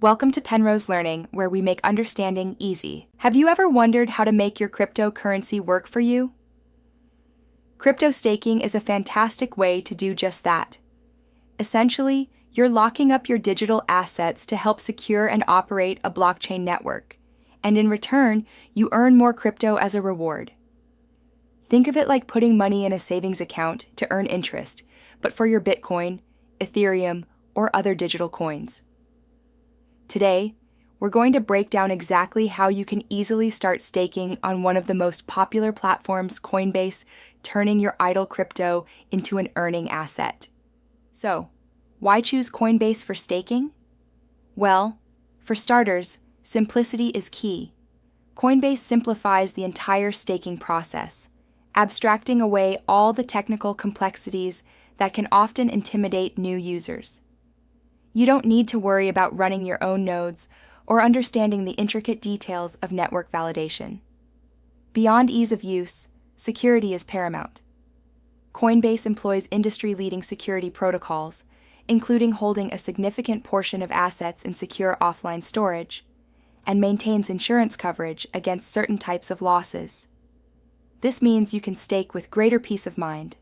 Welcome to Penrose Learning, where we make understanding easy. Have you ever wondered how to make your cryptocurrency work for you? Crypto staking is a fantastic way to do just that. Essentially, you're locking up your digital assets to help secure and operate a blockchain network, and in return, you earn more crypto as a reward. Think of it like putting money in a savings account to earn interest, but for your Bitcoin, Ethereum, or other digital coins. Today, we're going to break down exactly how you can easily start staking on one of the most popular platforms, Coinbase, turning your idle crypto into an earning asset. So, why choose Coinbase for staking? Well, for starters, simplicity is key. Coinbase simplifies the entire staking process, abstracting away all the technical complexities that can often intimidate new users. You don't need to worry about running your own nodes or understanding the intricate details of network validation. Beyond ease of use, security is paramount. Coinbase employs industry-leading security protocols, including holding a significant portion of assets in secure offline storage, and maintains insurance coverage against certain types of losses. This means you can stake with greater peace of mind,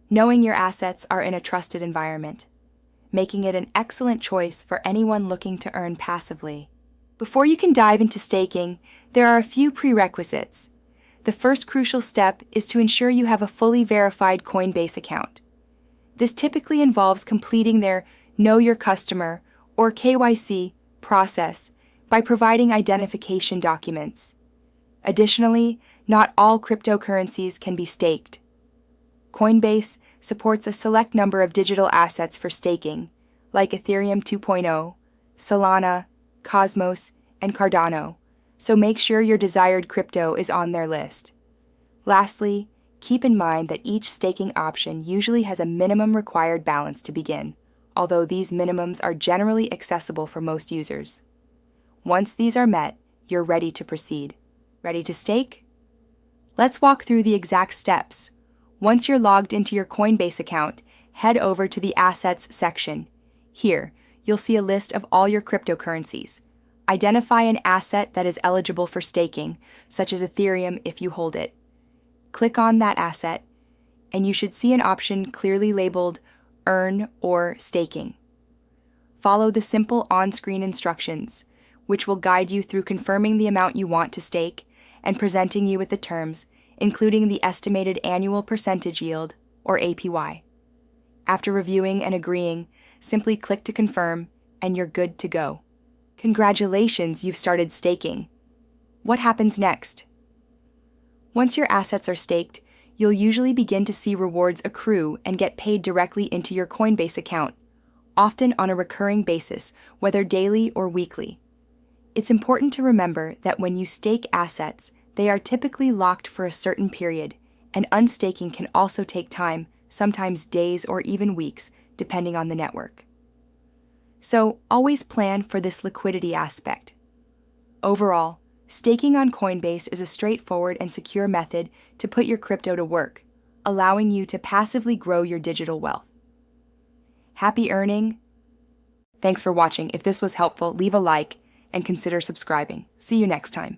knowing your assets are in a trusted environment, making it an excellent choice for anyone looking to earn passively. Before you can dive into staking, there are a few prerequisites. The first crucial step is to ensure you have a fully verified Coinbase account. This typically involves completing their Know Your Customer, or KYC, process by providing identification documents. Additionally, not all cryptocurrencies can be staked. Coinbase supports a select number of digital assets for staking, like Ethereum 2.0, Solana, Cosmos, and Cardano, so make sure your desired crypto is on their list. Lastly, keep in mind that each staking option usually has a minimum required balance to begin, although these minimums are generally accessible for most users. Once these are met, you're ready to proceed. Ready to stake? Let's walk through the exact steps. Once you're logged into your Coinbase account, head over to the Assets section. Here, you'll see a list of all your cryptocurrencies. Identify an asset that is eligible for staking, such as Ethereum if you hold it. Click on that asset, and you should see an option clearly labeled Earn or Staking. Follow the simple on-screen instructions, which will guide you through confirming the amount you want to stake and presenting you with the terms, including the estimated annual percentage yield, or APY. After reviewing and agreeing, simply click to confirm, and you're good to go. Congratulations, you've started staking. What happens next? Once your assets are staked, you'll usually begin to see rewards accrue and get paid directly into your Coinbase account, often on a recurring basis, whether daily or weekly. It's important to remember that when you stake assets, they are typically locked for a certain period, and unstaking can also take time, sometimes days or even weeks, depending on the network. So, always plan for this liquidity aspect. Overall, staking on Coinbase is a straightforward and secure method to put your crypto to work, allowing you to passively grow your digital wealth. Happy earning! Thanks for watching. If this was helpful, leave a like and consider subscribing. See you next time.